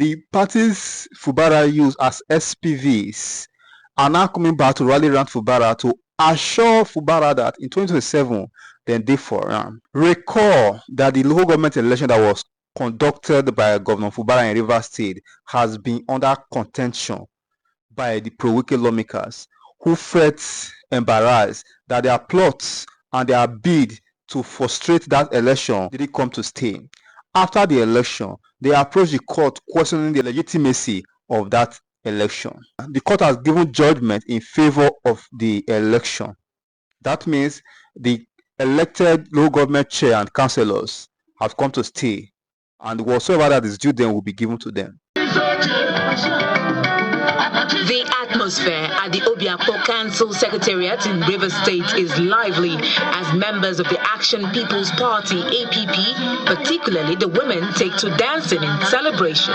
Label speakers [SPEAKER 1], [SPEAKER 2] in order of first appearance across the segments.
[SPEAKER 1] the parties Fubara used as SPVs are now coming back to rally around Fubara to assure Fubara that in 2027, then they for recall that the local government election that was conducted by Governor Fubara in Rivers State has been under contention by the Pro-Wike lawmakers who felt embarrassed that their plots and their bid to frustrate that election didn't come to stay. After the election, they approached the court questioning the legitimacy of that election. The court has given judgment in favor of the election. That means the elected local government chair and councillors have come to stay, and whatsoever that is due them will be given to them.
[SPEAKER 2] The atmosphere at the Obiakpo Council Secretariat in Rivers State is lively as members of the Action People's Party APP, particularly the women, take to dancing in celebration.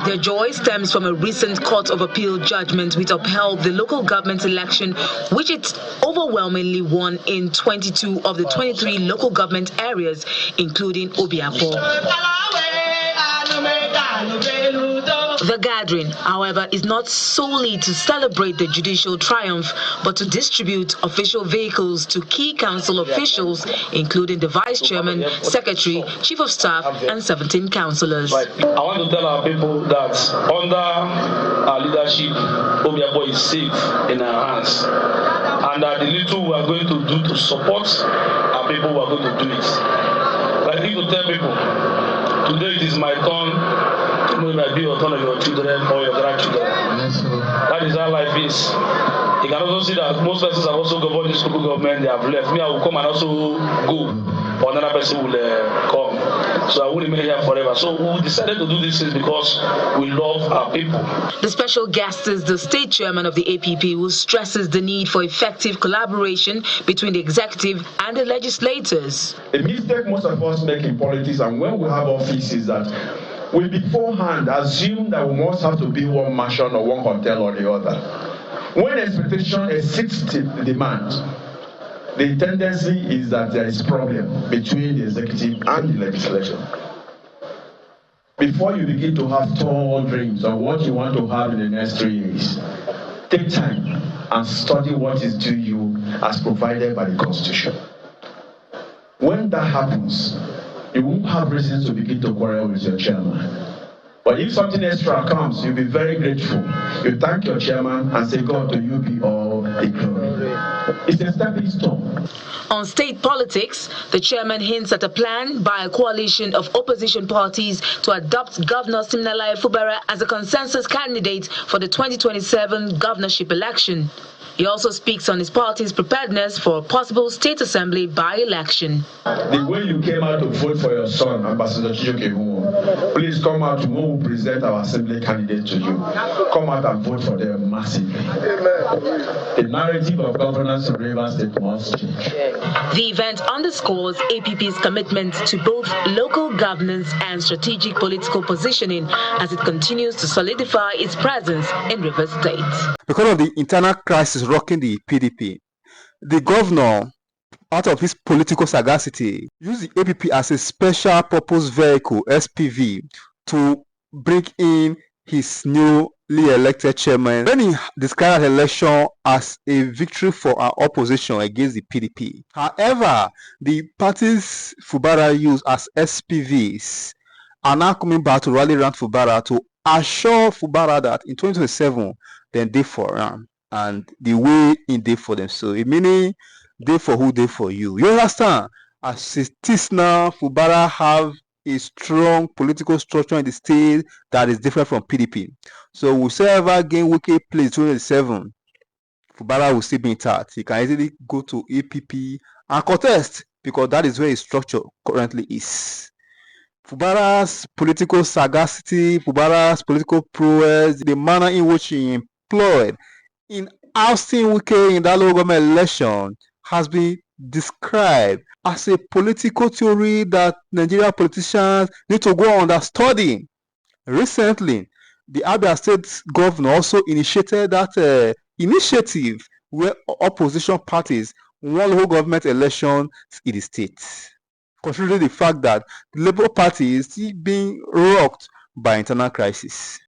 [SPEAKER 2] Their joy stems from a recent Court of Appeal judgment which upheld the local government election, which it overwhelmingly won in 22 of the 23 local government areas, including Obiakpo. The gathering, however, is not solely to celebrate the judicial triumph, but to distribute official vehicles to key council officials, including the vice chairman, secretary, chief of staff, and 17 councillors.
[SPEAKER 3] I want to tell our people that under our leadership, Obiakpo is safe in our hands, and that the little we are going to do to support our people, we are going to do it. I need to tell people, today it is my turn. It might be your turn of your children or your grandchildren. That is how life is. You can also see that most persons have also governed this local government, they have left. Me, I will come and also go, or another person will come. So I won't remain here forever. So we decided to do this thing because we love our people.
[SPEAKER 2] The special guest is the state chairman of the APP, who stresses the need for effective collaboration between the executive and the legislators.
[SPEAKER 4] The mistake most of us make in politics and when we have office is that we beforehand assume that we must have to be one mansion or one hotel or the other. When expectation exceeds the demand, the tendency is that there is a problem between the executive and the legislation. Before you begin to have tall dreams of what you want to have in the next 3 years, take time and study what is due you as provided by the Constitution. When that happens, you won't have reasons to begin to quarrel with your chairman. But if something extra comes, you'll be very grateful. You thank your chairman and say, God, to you be all the glory. It's a stepping stone.
[SPEAKER 2] On state politics, the chairman hints at a plan by a coalition of opposition parties to adopt Governor Siminalayi Fubara as a consensus candidate for the 2027 governorship election. He also speaks on his party's preparedness for a possible state assembly by-election.
[SPEAKER 4] The way you came out to vote for your son, Ambassador Chijoke, please come out when we present our assembly candidate to you. Come out and vote for them massively. The narrative of governance of Rivers State must change.
[SPEAKER 2] The event underscores APP's commitment to both local governance and strategic political positioning as it continues to solidify its presence in Rivers State.
[SPEAKER 1] Because of the internal crisis rocking the PDP, the governor, out of his political sagacity, used the APP as a special purpose vehicle, SPV, to bring in his newly elected chairman. When he described the election as a victory for our opposition against the PDP. However, the parties Fubara used as SPVs are now coming back to rally around Fubara to assure Fubara that in 2027, then they for and the way in they for them. So it meaning they for who, they for you. You understand? As it is now, Fubara have a strong political structure in the state that is different from PDP. So whoever gain Wike place 2027, Fubara will still be intact. He can easily go to APP and contest because that is where his structure currently is. Fubara's political sagacity, Fubara's political prowess, the manner in which he employed in ousting Wike in that local government election has been described as a political theory that Nigerian politicians need to go understudy. Recently, the Abia State governor also initiated that initiative where opposition parties won local government elections in the state. considering the fact that the Labour Party is still being rocked by internal crisis.